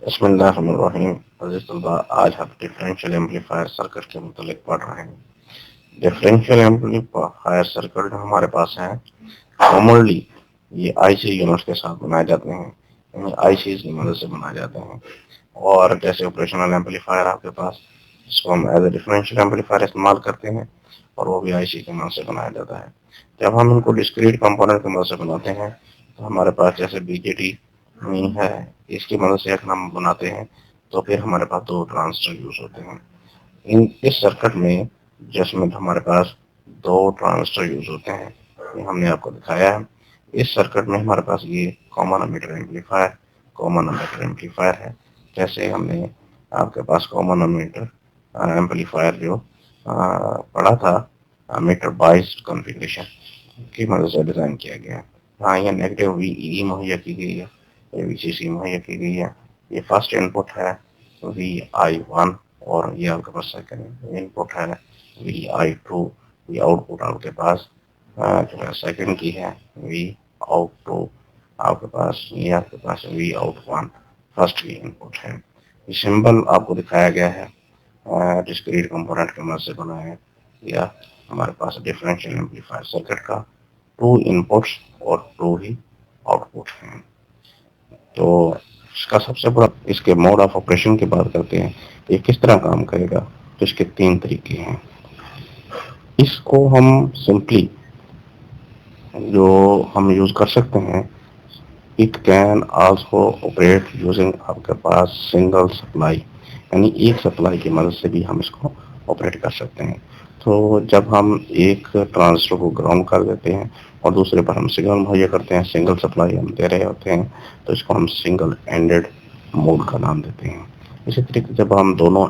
बिस्मिल्लाहिर्रहमानिर्रहीम। अज़ीज़ तलबा, आज हम डिफरेंशियल एम्पलीफायर सर्किट के मुतालिक पढ़ रहे हैं। डिफरेंशियल एम्पलीफायर सर्किट हमारे पास है, कॉमनली ये आईसी यूनिट्स के साथ बनाए जाते हैं, यानी आईसी की मदद से बनाए जाते हैं। और जैसे ऑपरेशनल एम्पलीफायर आपके पास, इसको हम एज ए डिफरेंशियल एम्पलीफायर इस्तेमाल करते हैं और वो भी आईसी की मदद से बनाया जाता है। जब हम इनको डिस्क्रीट कंपोनेंट की मदद से बनाते हैं तो हमारे पास जैसे बीजेटी है, इसकी मदद से हम बनाते हैं तो फिर हमारे पास दो ट्रांजिस्टर यूज होते हैं। इस सर्किट में जिसमें हमारे पास दो ट्रांजिस्टर यूज होते हैं, ये हमने आपको दिखाया है। इस सर्किट में हमारे पास ये कॉमन एमिटर एम्पलीफायर है। जैसे हमने आपके पास कॉमन एमिटर एम्पलीफायर जो पढ़ा था, मीटर बाइस्ड कॉन्फ़िगरेशन की मदद से डिजाइन किया गया है। हाँ, ये नेगेटिव वीई मुहैया की गई है, ये वीसीसी मुहैया की गई है। ये फर्स्ट इनपुट है VI1 और ये आपके पास सेकंड इनपुट है VI2। ये आउटपुट आपके पास जो है सेकंड की है VOUT2। आपके पास ये आपके पास VOUT1 फर्स्ट की इनपुट है। ये सिंबल आपको दिखाया गया है डिस्क्रीट कंपोनेंट की मदद से बनाया गया। हमारे पास डिफरेंशियल एम्पलीफायर सर्किट का टू इनपुट्स और टू ही आउटपुट हैं। तो इसका सबसे बड़ा, इसके मोड ऑफ ऑपरेशन की बात करते हैं, ये किस तरह काम करेगा। तो इसके तीन तरीके हैं। इसको हम सिंपली जो हम यूज कर सकते हैं, it can also operate using आपके पास सिंगल सप्लाई, यानी एक सप्लाई की मदद से भी हम इसको ऑपरेट कर सकते हैं। तो जब हम एक ट्रांजिस्टर को ग्राउंड कर देते हैं और दूसरे पर हम सिग्नल मुहैया करते हैं, सिंगल सप्लाई हम दे रहे होते हैं, तो इसको हम सिंगल एंडेड मोड का नाम देते हैं। इसी तरीके जब हम दोनों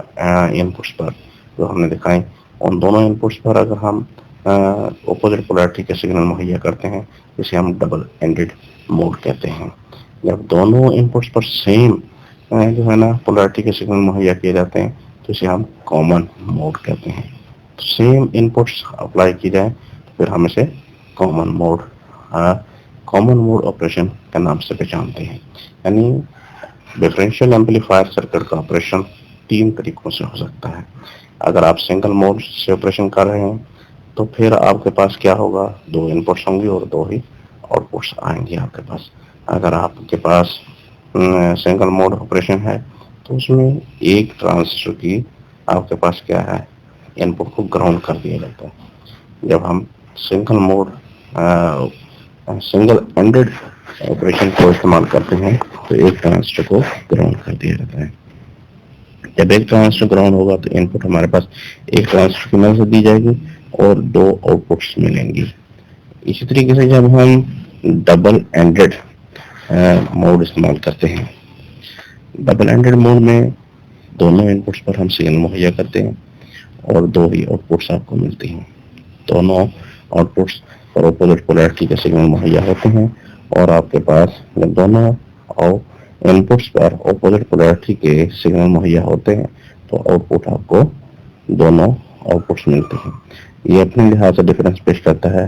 इनपुट्स पर जो हमने दिखाए, उन दोनों इनपुट्स पर अगर हम ऑपोजिट पोलैरिटी के सिग्नल मुहैया करते हैं, जिसे हम डबल एंडेड मोड कहते हैं। जब दोनों इनपुट्स पर सेम जो है ना पोलैरिटी के सिग्नल मुहैया किए जाते हैं, तो इसे हम कॉमन मोड कहते हैं। तो सेम इनपुट्स अप्लाई की जाए तो फिर हम इसे कॉमन मोड ऑपरेशन के नाम से पहचानते हैं। यानी डिफरेंशियल एम्पलीफायर सर्किट का ऑपरेशन तीन तरीकों से हो सकता है। अगर आप सिंगल मोड से ऑपरेशन कर रहे हैं तो फिर आपके पास क्या होगा, दो इनपुट्स होंगे और दो ही आउटपुट्स आएंगे आपके पास। अगर आपके पास सिंगल मोड ऑपरेशन है तो उसमें एक ट्रांजिस्टर की आपके पास क्या है, इनपुट को ग्राउंड कर दिया जाता है। जब हम single mode single ended operation को इस्तेमाल करते हैं तो एक ट्रांजिस्टर को ग्राउंड कर दिया जाता है। जब एक ट्रांजिस्टर ग्राउंड होगा तो इनपुट हमारे पास एक ट्रांजिस्टर की मदद से दी जाएगी और दो आउटपुट्स मिलेंगी। इसी तरीके से जब हम डबल एंडेड मोड इस्तेमाल करते हैं, डबल एंडेड मोड में दोनों इनपुट्स पर हम सिग्नल मुहैया करते हैं और दो ही आउटपुट्स आपको मिलते हैं। दोनों आउटपुट्स पर ऑपोजिट पोलैरिटी के सिग्नल मुहैया होते हैं और आपके पास जब दोनों इनपुट्स पर ऑपोजिट पोलैरिटी के सिग्नल मुहैया होते हैं तो आउटपुट आपको दोनों आउटपुट्स मिलते हैं। ये अपने लिहाज से डिफरेंस पेश करता है,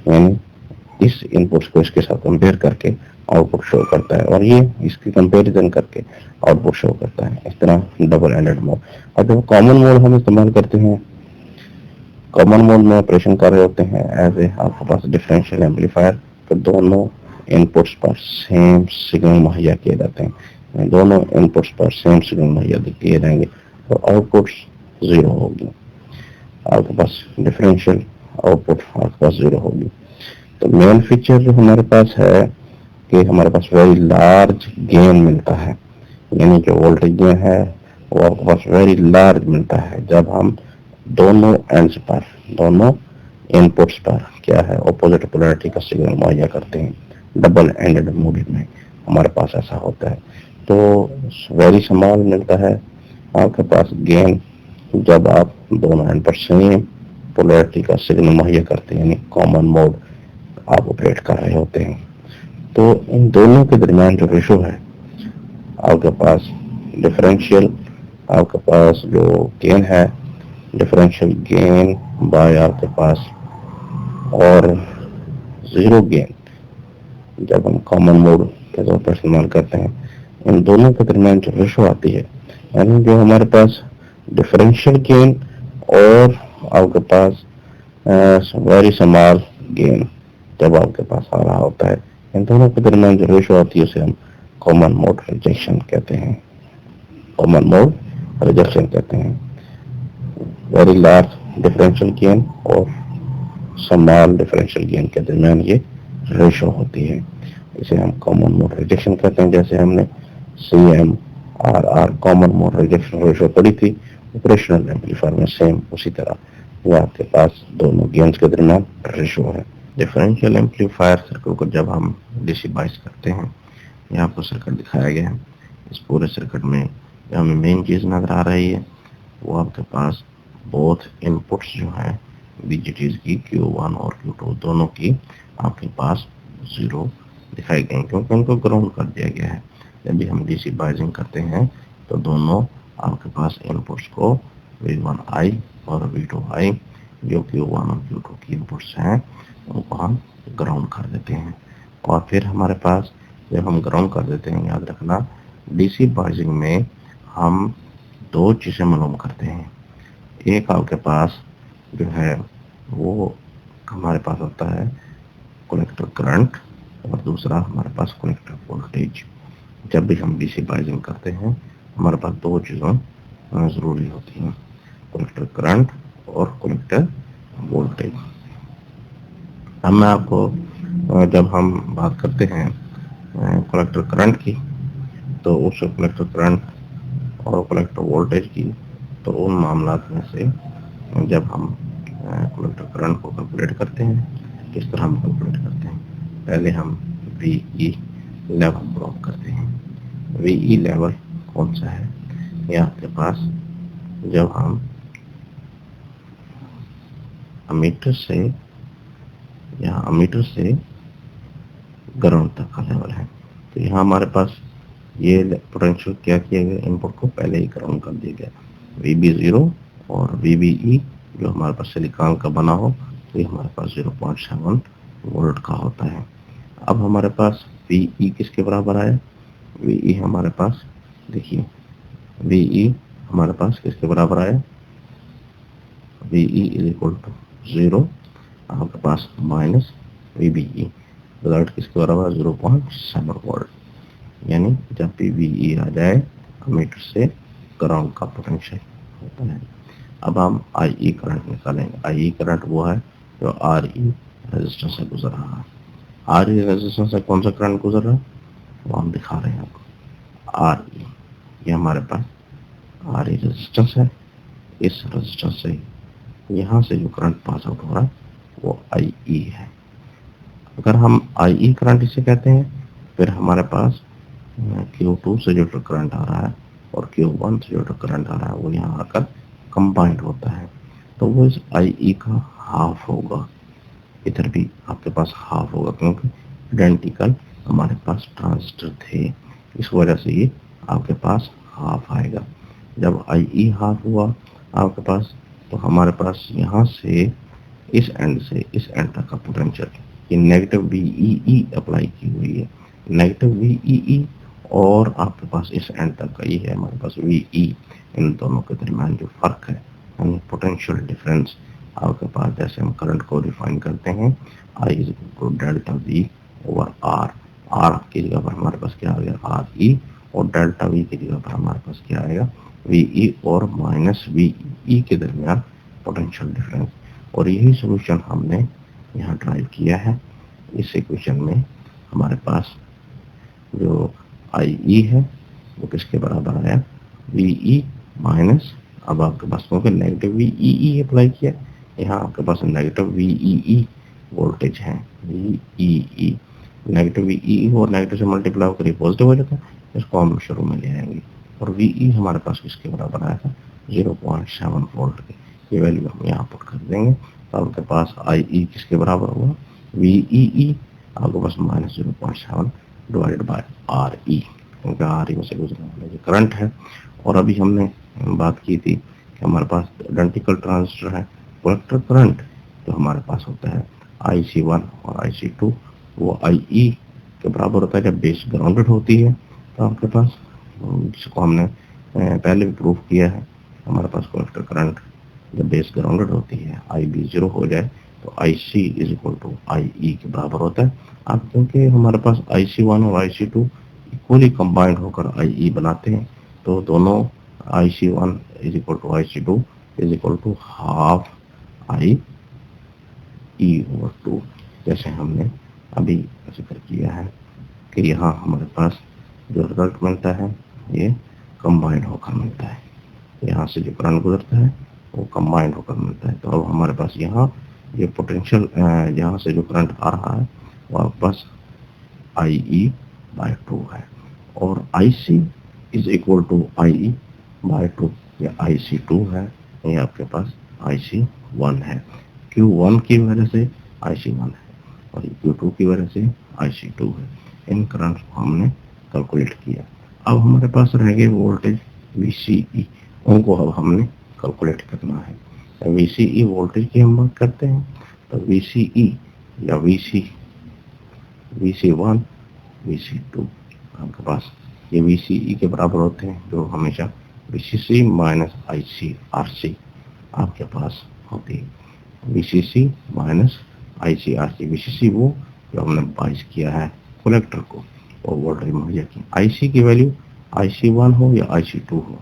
यानी इस इनपुट्स को इसके साथ कंपेयर करके आउटपुट शो करता है और ये इसकी कंपैरिजन करके आउटपुट शो करता है। इस तरह डबल एंडेड मोड। और जब कॉमन मोड हम इस्तेमाल करते हैं, कॉमन मोड में ऑपरेशन कर रहे होते हैं एज ए आपके पास डिफरेंशियल एम्पलीफायर, तो दोनों इनपुट्स पर सेम सिग्नल मुहैया किए जाते हैं। दोनों इनपुट्स पर सेम सिग्नल मुहैया किए जाएंगे तो आउटपुट जीरो होगी। आपके पास डिफरेंशियल आउटपुट आपके पास जीरो होगी। तो मेन फीचर जो हमारे पास है कि हमारे पास वेरी लार्ज गेन मिलता है, यानी जो वोल्टेज गेन है वो आपके पास वेरी लार्ज मिलता है जब हम दोनों एंड्स पर, दोनों इनपुट्स पर क्या है, ऑपोजिट पोलैरिटी का सिग्नल मुहैया करते हैं। डबल एंडेड मोड में हमारे पास ऐसा होता है। तो वेरी स्मॉल मिलता है आपके पास गेन जब आप दोनों एंड पर सेम पोलैरिटी का सिग्नल मुहैया करते हैं, यानी कॉमन मोड आप ऑपरेट कर रहे होते हैं। तो इन दोनों के दरमियान जो रेशो है आपके पास डिफरेंशियल, आपके पास जो गेन है डिफरेंशियल गेन बाय आपके पास और जीरो गेन जब हम कॉमन मोड के तौर पर इस्तेमाल करते हैं इन दोनों के दरमियान जो रेशो आती है, यानी जो हमारे पास डिफरेंशियल गेन और आपके पास वेरी स्मॉल गेन जब आपके पास आ रहा होता है, इन दोनों के दरमियान जो रेशो आती है उसे हम कॉमन मोड रिजेक्शन कहते हैं। कॉमन मोड रिजेक्शन कहते हैं। वेरी लार्ज डिफरेंशियल गेन और स्मॉल डिफरेंशियल गेन के दरमियान ये रेशो होती है, इसे हम कॉमन मोड रिजेक्शन कहते हैं। जैसे हमने CMRR common mode rejection ratio पढ़ी थी ऑपरेशनल एम्पलीफायर में, सेम उसी तरह ये आपके पास दोनों गेन्स के दरमियान रेशो है। डिफरेंशियल एम्पलीफायर सर्किट को जब हम डीसी बाइस करते हैं, यहाँ आपको सर्किट दिखाया गया है। इस पूरे सर्किट में हमें मेन चीज नजर आ रही है वो आपके पास बोथ इनपुट्स जो हैं बीजीटीज की Q1 और Q2 दोनों की आपके पास 0 दिखाई गई, क्योंकि उनको ग्राउंड कर दिया गया है। जब भी हम डीसी बाइजिंग करते हैं तो दोनों आपके पास इनपुट्स को V1I और V2I जो Q1 और Q2 की इनपुट्स हैं उनको हम ग्राउंड कर देते हैं। और फिर हमारे पास जब हम ग्राउंड कर देते हैं, याद रखना डीसी बाइजिंग में हम दो चीजें मालूम करते हैं। एक आपके पास जो है वो हमारे पास होता है कलेक्टर करंट और दूसरा हमारे पास कलेक्टर वोल्टेज। जब भी हम डीसी बाइजिंग करते हैं हमारे पास दो चीज़ों ज़रूरी होती हैं, कलेक्टर करंट और कलेक्टर वोल्टेज। अब मैं आपको जब हम बात करते हैं कलेक्टर करंट की, तो उस कलेक्टर करंट और कलेक्टर वोल्टेज की, तो उन मामलात में से जब हम कलेक्टर करंट को कैलकुलेट करते हैं, किस तरह हम कैलकुलेट करते हैं, पहले हम VE लेवल प्लॉट करते हैं। VE लेवल कौन सा है, ये आपके पास जब हम अमीटर से ग्राउंड तक का लेवल है, तो यहाँ हमारे पास ये पोटेंशियल क्या किया गया, इनपुट को पहले ही ग्राउंड कर दिया गया। VB0 और VBE जो हमारे पास सिलिकॉन का बना हो तो ये हमारे पास 0.7 वोल्ट का होता है। अब हमारे पास VE किसके बराबर आया, VE हमारे पास देखिए VE हमारे पास किसके बराबर आया, VE इज इक्वल टू 0 आपके पास माइनस VBE, रिजल्ट किसके बराबर 0.7 वोल्ट। यानी जब भी VE आ जाए अमीटर से ग्राउंड का पोटेंशियल होता है। अब हम IE करंट निकालेंगे। IE करंट वो है जो RE रेजिस्टेंस से गुजर रहा है। RE रेजिस्टेंस से कौन सा करंट गुजर रहा है वो हम दिखा रहे हैं आपको। RE ये हमारे पास RE रेजिस्टेंस है, इस रेजिस्टेंस से यहाँ से जो करंट पास आउट हो रहा है वो IE है। अगर हम IE करंट इसे कहते हैं, फिर हमारे पास Q2 से जो करंट आ रहा है और Q1 से जो करंट आ रहा है वो यहाँ आकर कंबाइंड होता है, तो वो इस IE का हाफ होगा। इधर भी आपके पास हाफ होगा क्योंकि आइडेंटिकल हमारे पास ट्रांजिस्टर थे, इस वजह से ये आपके पास हाफ आएगा। जब IE हाफ हुआ आपके पास, तो हमारे पास यहाँ से इस एंड से इस एंड तक का पोटेंशियल ये नेगेटिव VEE अप्लाई की हुई है, नेगेटिव VEE, और आपके पास इस एंड तक का ये है हमारे पास VE। इन दोनों के दरमियान जो फर्क है यानी पोटेंशियल डिफरेंस आपके पास, जैसे हम करंट को डिफाइन करते हैं I is equal to delta V over R की जगह पर हमारे पास क्या आ गया RE, और डेल्टा V की जगह पर हमारे पास क्या आएगा VE और माइनस VE के दरमियान पोटेंशियल डिफरेंस। और यही सोल्यूशन हमने यहाँ ड्राइव किया है। इस इक्वेशन में हमारे पास जो IE है वो किसके बराबर आया VE माइनस, अब आपके पास क्योंकि नेगेटिव VEE अप्लाई किया, यहाँ आपके पास नेगेटिव VEE वोल्टेज है, VEE नेगेटिव VEE और नेगेटिव से मल्टीप्लाई होकर पॉजिटिव हो जाता है, इसको हम शुरू में ले आएंगे। और VE हमारे पास किसके बराबर आया था 0.7 वोल्ट के, ये वैल्यू हम यहाँ पुट कर देंगे, तो आपके पास IE किसके बराबर हुआ VEE आपके पास माइनस 0.7 डिवाइडेड बाय RE, क्योंकि RE में से गुजरने वाला जो करंट है। और अभी हमने बात की थी कि हमारे पास आइडेंटिकल ट्रांजिस्टर है, कलेक्टर करंट तो हमारे पास होता है IC1 और IC2, वो IE के बराबर होता है जब बेस ग्राउंडेड होती है, तो आपके पास जिसको हमने पहले भी प्रूफ किया है, हमारे पास कलेक्टर करंट जब बेस ग्राउंडेड होती है, IB 0 हो जाए तो IC is equal to IE के बराबर होता है। अब क्योंकि हमारे पास IC1 और IC2 इक्वली कंबाइंड होकर IE बनाते हैं, तो दोनों IC1 is equal to IC2 is equal to half IE over 2, जैसे हमने अभी जिक्र किया है कि यहाँ हमारे पास जो रिजल्ट मिलता है ये कंबाइंड होकर मिलता है। यहाँ से जो करंट गुजरता है वो कंबाइंड होकर मिलता है। तो अब हमारे पास यहाँ ये पोटेंशियल, यहाँ से जो करंट आ रहा है वो आपके पास IE/2 है, और IC is equal to IE/2, या IC2 है, ये आपके पास IC1 है। Q1 की वजह से IC1 है और Q2 की वजह से IC2 है। इन करंट को हमने कैलकुलेट किया। अब हमारे पास रह गए वोल्टेज VCE, उनको अब हमने कैलकुलेट करना है। VCE वोल्टेज की हम बात करते हैं, तो VCE या VC1 VC2 आपके पास ये VCE के बराबर होते हैं, जो हमेशा VCC माइनस ICRC आपके पास होती है। VCC माइनस ICRC, VCC वो जो हमने बाइस किया है कलेक्टर को और वोल्टेज मुहैया की। IC की वैल्यू IC1 हो या IC2 हो,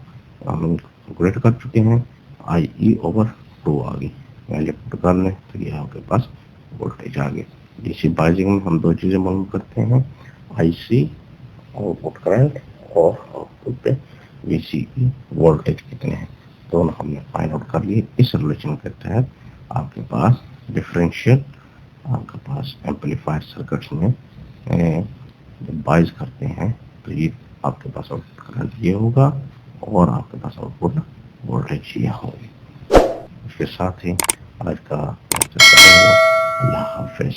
हम कैलकुलेट कर चुके हैं, IE/2 आ गई, वैल्यू पुट कर लें तो ये आपके पास वोल्टेज आ गए। डीसी बाइजिंग में हम दो चीजें मालूम करते हैं, IC आउटपुट करंट और आउटपुट पे VCE वोल्टेज कितने हैं, दोनों हमने फाइंड आउट कर लिए। इस रिलेशन के तहत आपके पास डिफरेंशियल, आपके पास एम्पलीफायर सर्किट्स में जब बाइज करते हैं तो ये आपके पास आउटपुट करंट ये होगा और आपके पास आउटपुट वोल्टेज ये होगी। इसके साथ ही आज का लेक्चर खत्म हुआ। अल्लाह हाफिज।